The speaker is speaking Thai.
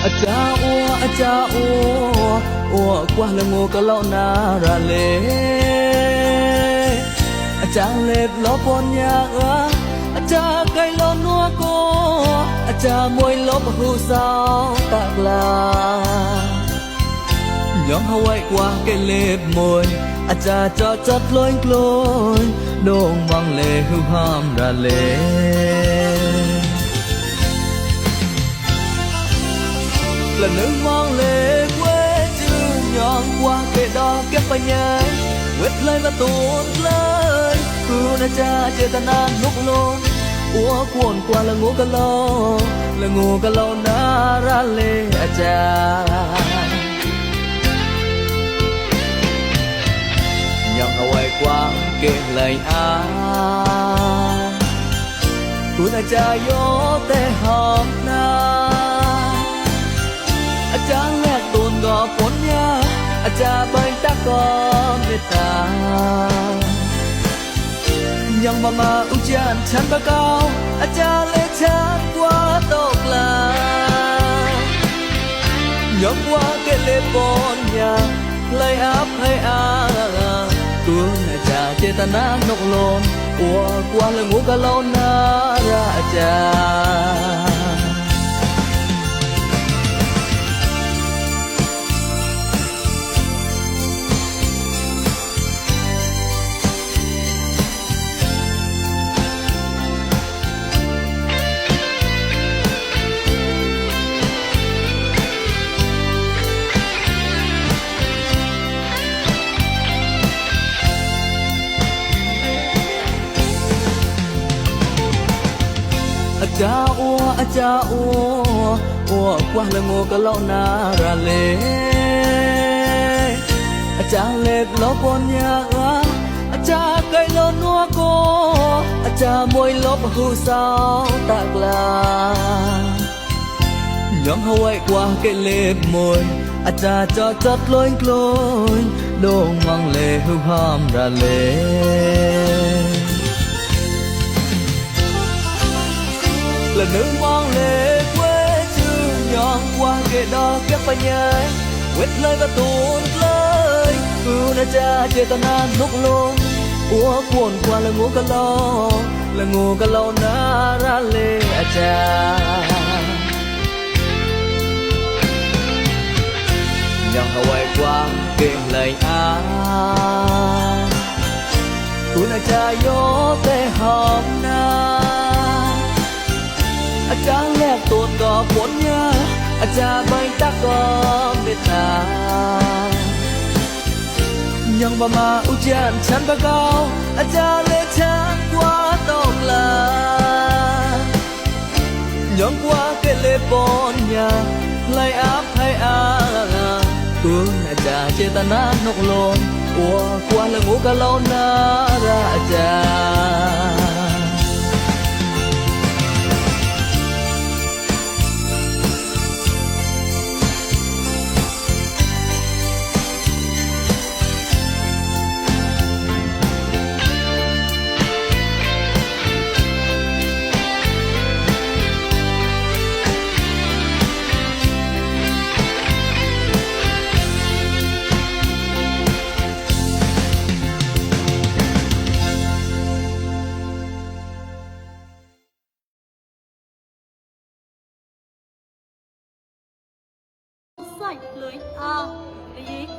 อาจาอัวอาจาอัวอัวกว่าละงูก็เล่านาราเลอาจารย์เล็บล้อปนยาอาจารย์ไก่ล้อนัวโกอาจารย์มวยลบหูสาวตากลายองเฮาไว้กว่าไก่เล็บมวยอาจารย์จอจัดลอยกลอยโด่งวังเลหูห้ามราเลละนึงมองเลเวจือยองกว่าไก่ดอกแก้ปัญญาเวทเลยมาตูนเลยกูน่าจะเจตนาลุกลงอัวกวนกว่าละงูกะโลละงูกะโลนาราเลอาจารย์ยังเอาไว้กว่าเก่งเลยกูน่าจะโยแต่หอมนาอาจารย์แลกตูนก็ผลยาอาจารย์ใบตะกอนเมตตายังมาอุจารฉันประกาวอาจารย์และฉันกว่าตกลายังกว่าเกเลปอนยาเลยอับให้ตัวน่าจะเจตนานกลมอัวกว่าละงูกะโลนาราอาจารย์อาจาอัวอาจาอัวอัวกว่าละงูกะเล่านาราเลอาจารย์เล็บล้อปนยาอาจารย์ไก่ล้อนัวโกอาจารย์มวยลบหูสาวตากลายองเฮาไว้กว่าไก่เล็บมวยอาจารย์จอจัดลอยกลอยโด่งวังเลหูห้ามราเลละนึงมองเลเวจือยองกว่าเกดอกแก้ปัญญาเวทเลยมาตูนเลยกูน่าจะเจตนาลุกลงอัวกวนกว่าละงูกะโลละงูกะโลนาราเลอาจารย์ยังเอาไว้กว่าเก่งเลยกูน่าจะโยแต่หอมนาอาจารย์แลกตูนก็ผลยาอาจารย์ใบตะก็เมตตายังมาอุจารฉันประกาวอาจารย์และฉันกว่าตกลายังกว่าเกเลปอนยาไล่อับให้ตัวอาจารย์เจตนานกลมอัวกว่าละงูกะโลนาราอาจารย์ใส่เลยอ้าวไอ้ยิก